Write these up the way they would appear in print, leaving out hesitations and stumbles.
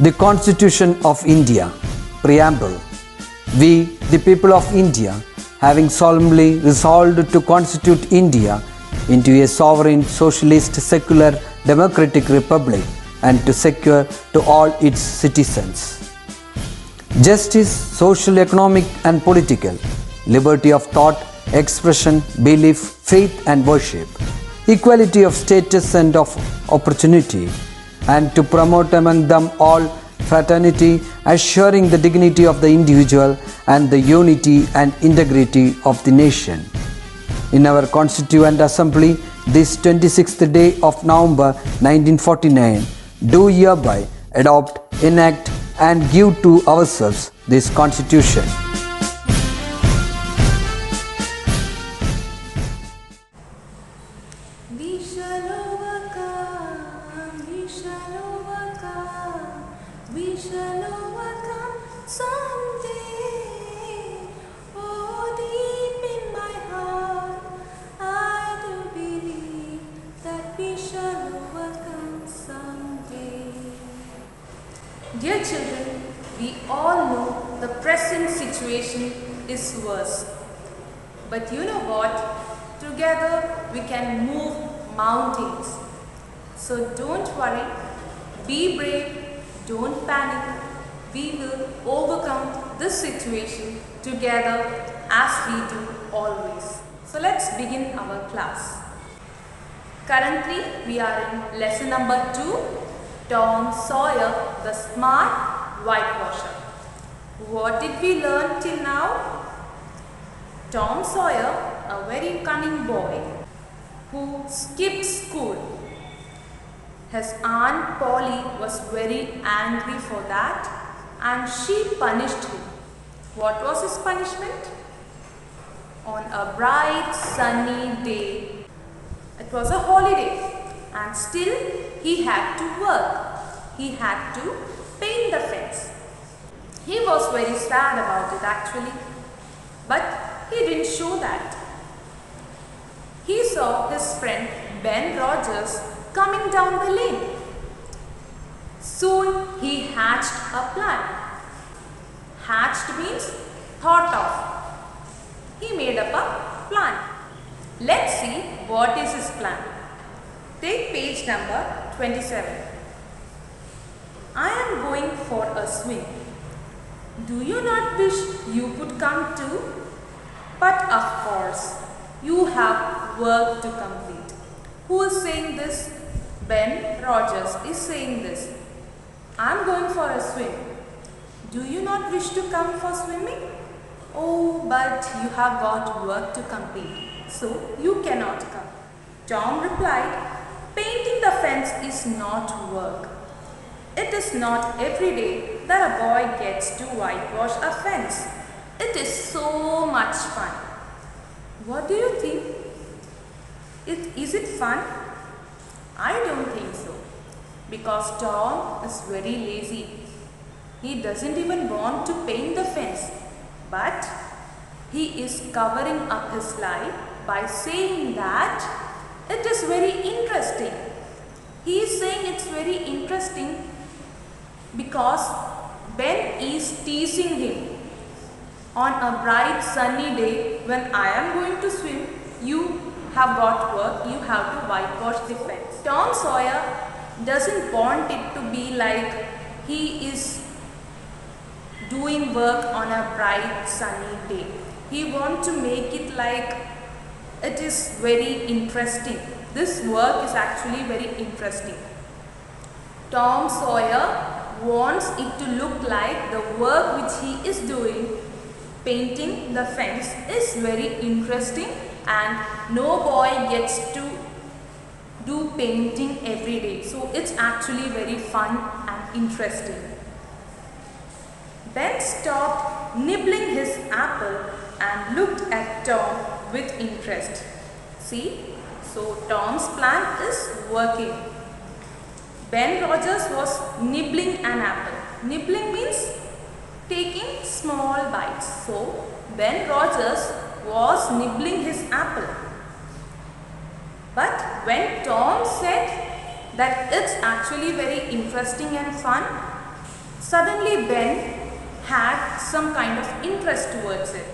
The Constitution of India, Preamble. We, the people of India, having solemnly resolved to constitute India into a sovereign, socialist, secular, democratic republic and to secure to all its citizens justice, social, economic and political, liberty of thought, expression, belief, faith and worship, equality of status and of opportunity, and to promote among them all fraternity, assuring the dignity of the individual and the unity and integrity of the nation. In our Constituent Assembly, this 26th day of November 1949, do hereby adopt, enact and give to ourselves this Constitution. We shall overcome, we shall overcome, we shall overcome someday. Oh, deep in my heart, I do believe that we shall overcome someday. Dear children, we all know the present situation is worse. But you know what? Together we can move mountains. So don't worry, be brave, don't panic. We will overcome this situation together as we do always. So let's begin our class. Currently we are in lesson number 2, Tom Sawyer, the smart whitewasher. What did we learn till now? Tom Sawyer, a very cunning boy who skipped school. His aunt Polly was very angry for that and she punished him. What was his punishment? On a bright sunny day, it was a holiday and still he had to work. He had to paint the fence. He was very sad about it actually, but he didn't show that. He saw his friend Ben Rogers coming down the lane. Soon he hatched a plan. Hatched means thought of. He made up a plan. Let's see what is his plan. Take page number 27. I am going for a swim. Do you not wish you could come too? But of course, you have work to complete. Who is saying this? Ben Rogers is saying this. I am going for a swim. Do you not wish to come for swimming? Oh, but you have got work to complete, so you cannot come. Tom replied, painting the fence is not work. It is not every day that a boy gets to whitewash a fence. It is so much fun. What do you think? Is it fun? I don't think so. Because Tom is very lazy. He doesn't even want to paint the fence. But he is covering up his lie by saying that it is very interesting. He is saying it's very interesting because Ben is teasing him. On a bright sunny day when I am going to swim, you have got work, you have to whitewash the fence. Tom Sawyer doesn't want it to be like he is doing work on a bright sunny day. He wants to make it like it is very interesting. This work is actually very interesting. Tom Sawyer wants it to look like the work which he is doing, painting the fence, is very interesting and no boy gets to do painting every day. So it's actually very fun and interesting. Ben stopped nibbling his apple and looked at Tom with interest. See, so Tom's plan is working. Ben Rogers was nibbling an apple. Nibbling means taking small bites. So Ben Rogers was nibbling his apple. But when Tom said that it's actually very interesting and fun, Suddenly Ben had some kind of interest towards it.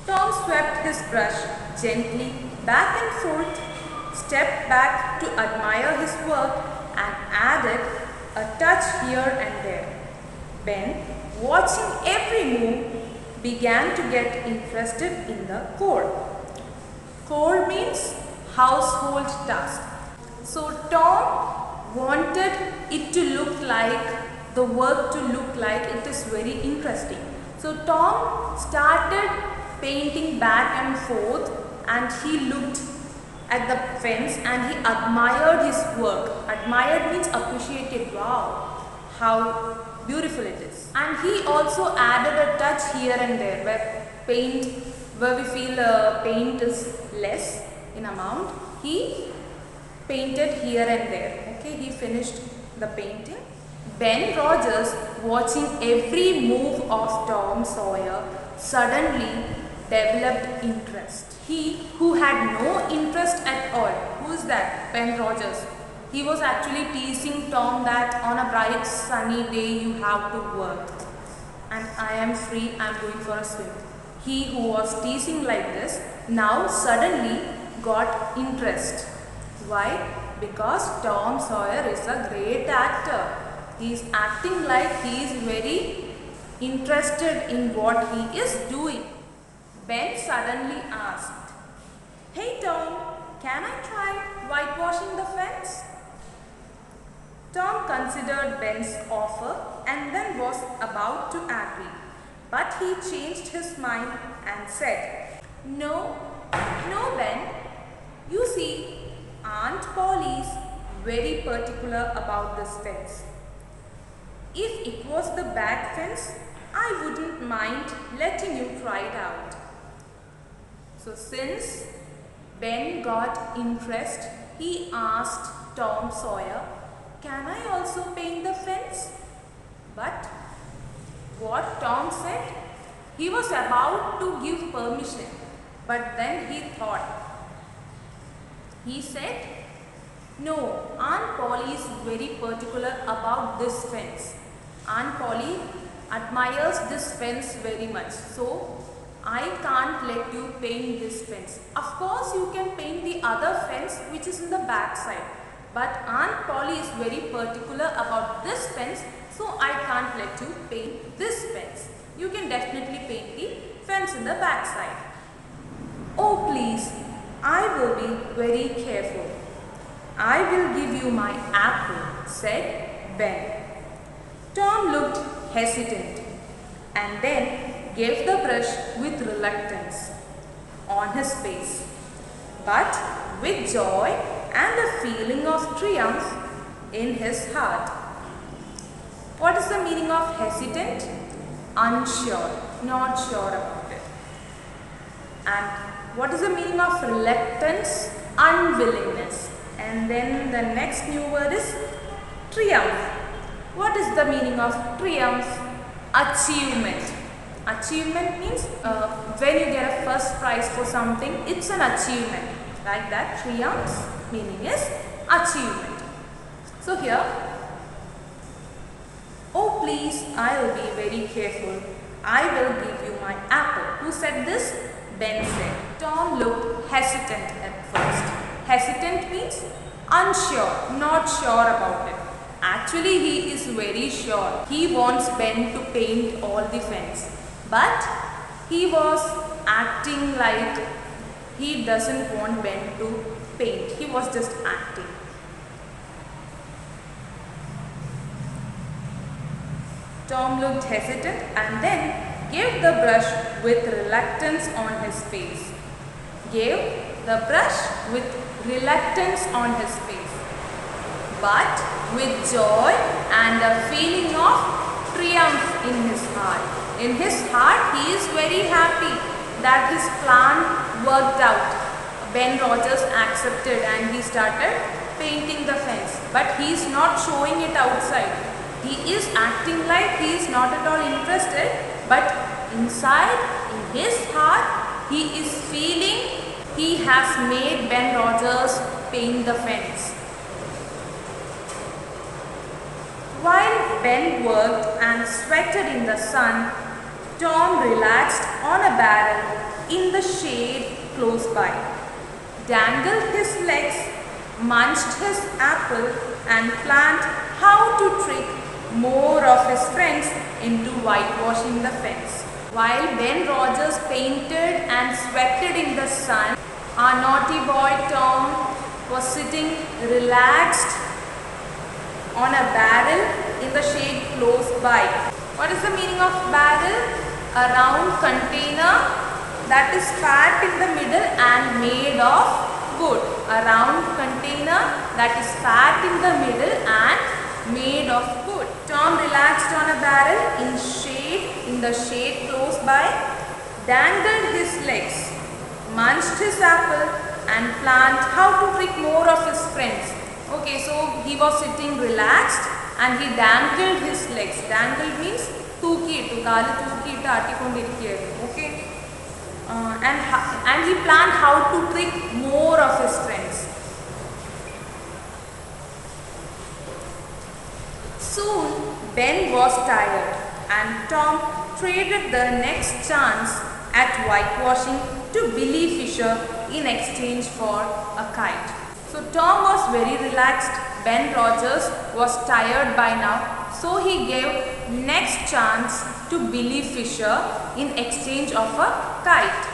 Tom swept his brush gently back and forth, stepped back to admire his work and added a touch here and there. Ben, watching every move, began to get interested in the core. Core means household task. So Tom wanted it to look like, the work to look like it is very interesting. So Tom started painting back and forth and he looked at the fence and he admired his work. Admired means appreciated. Wow, how beautiful it is. And he also added a touch here and there where we feel paint is less in amount. He painted here and there. Okay, he finished the painting. Ben Rogers, watching every move of Tom Sawyer, suddenly developed interest. He who had no interest at all. Who is that? Ben Rogers. He was actually teasing Tom that on a bright sunny day you have to work and I am free, I am going for a swim. He who was teasing like this now suddenly got interest. Why? Because Tom Sawyer is a great actor. He is acting like he is very interested in what he is doing. Ben suddenly asked, "Hey Tom, can I try whitewashing the fence?" Tom considered Ben's offer and then was about to agree. But he changed his mind and said, No, Ben. You see, Aunt Polly is very particular about this fence. If it was the back fence, I wouldn't mind letting you try it out. So since Ben got interest, he asked Tom Sawyer, "Can I also paint the fence?" But what Tom said? He was about to give permission, but then he thought. He said, "No, Aunt Polly is very particular about this fence. Aunt Polly admires this fence very much. So, I can't let you paint this fence. Of course, you can paint the other fence which is in the back side. But Aunt Polly is very particular about this fence, so I can't let you paint this fence. You can definitely paint the fence in the back side." "Oh please, I will be very careful. I will give you my apple," said Ben. Tom looked hesitant and then gave the brush with reluctance on his face, but with joy and a feeling of triumph in his heart. What is the meaning of hesitant? Unsure, not sure about it. And what is the meaning of reluctance? Unwillingness. And then the next new word is triumph. What is the meaning of triumph? Achievement. Achievement means when you get a first prize for something, it's an achievement. Like that, triumph's meaning is achievement. So here, "Oh please, I will be very careful. I will give you my apple." Who said this? Ben said. Tom looked hesitant at first. Hesitant means unsure, not sure about it. Actually, he is very sure. He wants Ben to paint all the fence. But he was acting like he doesn't want Ben to paint. He was just acting. Tom looked hesitant and then gave the brush with reluctance on his face. Gave the brush with reluctance on his face, but with joy and a feeling of triumph in his heart. In his heart, he is very happy that his plan worked out. Ben Rogers accepted and he started painting the fence, but he is not showing it outside. He is acting like he is not at all interested, but inside, in his heart, he is feeling he has made Ben Rogers paint the fence. While Ben worked and sweated in the sun, Tom relaxed on a barrel in the shade close by, dangled his legs, munched his apple, and planned how to trick more of his friends into whitewashing the fence. While Ben Rogers painted and sweated in the sun, our naughty boy Tom was sitting relaxed on a barrel in the shade close by. What is the meaning of barrel? A round container that is fat in the middle and made of wood. A round container that is fat in the middle and made of wood. Tom relaxed on a barrel in the shade close by, dangled his legs, munched his apple, and planned how to trick more of his friends. Okay, so he was sitting relaxed and he dangled his legs. Dangled means തൂക്കിയിട്ടു, കാല് തൂക്കിയിട്ട് ആട്ടിക്കൊണ്ടിരിക്കുകയായിരുന്നു. Okay, and he planned how to trick more of his friends. Soon Ben was tired and Tom traded the next chance at whitewashing to Billy Fisher in exchange for a kite. So Tom was very relaxed. Ben Rogers was tired by now, so he gave next chance to Billy Fisher in exchange of a kite.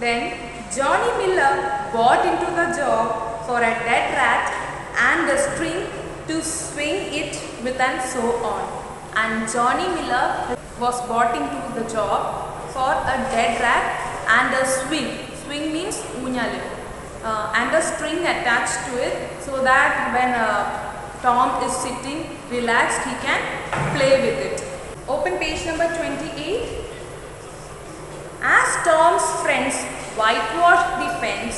Then Johnny Miller bought into the job for a dead rat and a string to swing it with, and so on. And Johnny Miller was bought into the job for a dead rat and a swing. Swing means unyalu. And a string attached to it, so that when Tom is sitting relaxed, he can play with it. Open page number 28. As Tom's friends whitewashed the fence,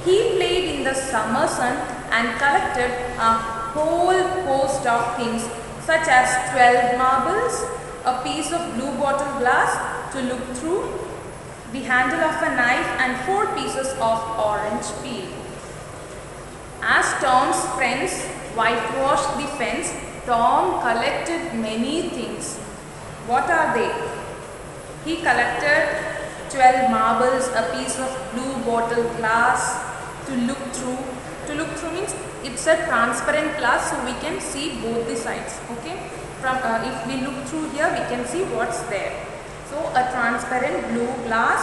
he played in the summer sun and collected a whole host of things such as 12 marbles, a piece of blue bottle glass to look through, the handle of a knife, and 4 pieces of orange peel. As Tom's friends whitewashed the fence, Tom collected many things. What are they? He collected 12 marbles, a piece of blue bottle glass to look through. To look through means it's a transparent glass, so we can see both the sides. Okay, from if we look through here, we can see what's there. So a transparent blue glass,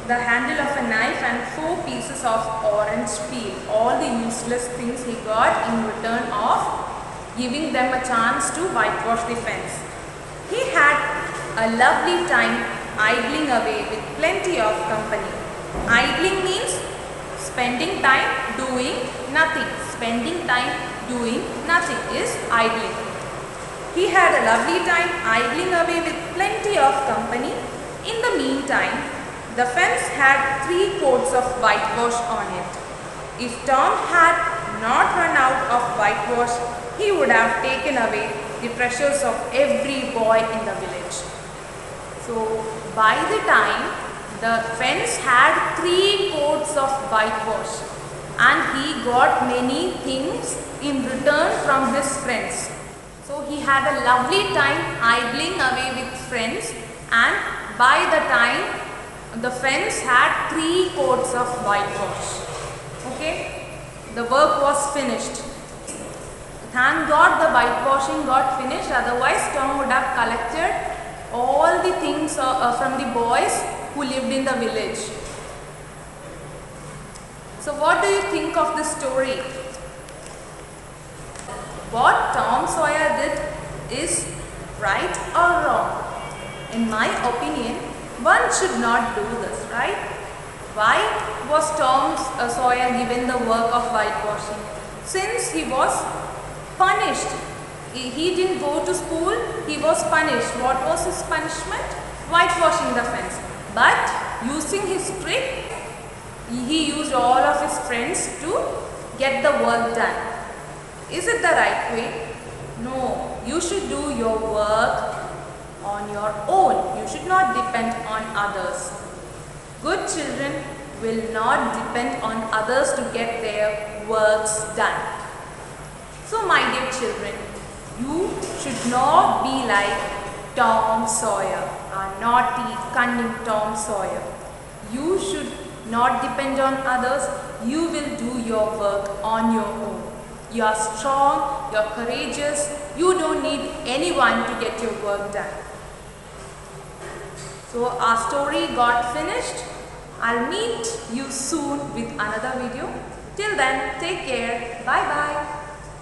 the handle of a knife, and 4 pieces of orange peel. All the useless things he got in return of giving them a chance to whitewash the fence. He had a lovely time idling away with plenty of company. Idling means spending time doing nothing. Spending time doing nothing is idling. He had a lovely time idling away with plenty of company. In the meantime, the fence had 3 coats of whitewash on it. If Tom had not run out of whitewash, he would have taken away the treasures of every boy in the village. So, by the time the fence had 3 coats of whitewash, and he got many things in return from his friends. So he had a lovely time idling away with friends, and by the time the fence had 3 coats of whitewash. Okay, the work was finished. Thank God the whitewashing got finished, otherwise Tom would have collected all the things from the boys who lived in the village. So what do you think of this story? What Tom Sawyer did is right or wrong? In my opinion, one should not do this, right? Why was Tom Sawyer given the work of whitewashing? Since he was punished. He didn't go to school, he was punished. What was his punishment? Whitewashing the fence. But using his trick, he used all of his friends to get the work done. Is it the right way? No, you should do your work on your own. You should not depend on others. Good children will not depend on others to get their works done. So my dear children, You should not be like Tom Sawyer, a naughty, cunning Tom Sawyer. You should not depend on others. You will do your work on your own. You are strong, you are courageous. You don't need anyone to get your work done. So our story got finished. I'll meet you soon with another video. Till then, take care. Bye bye.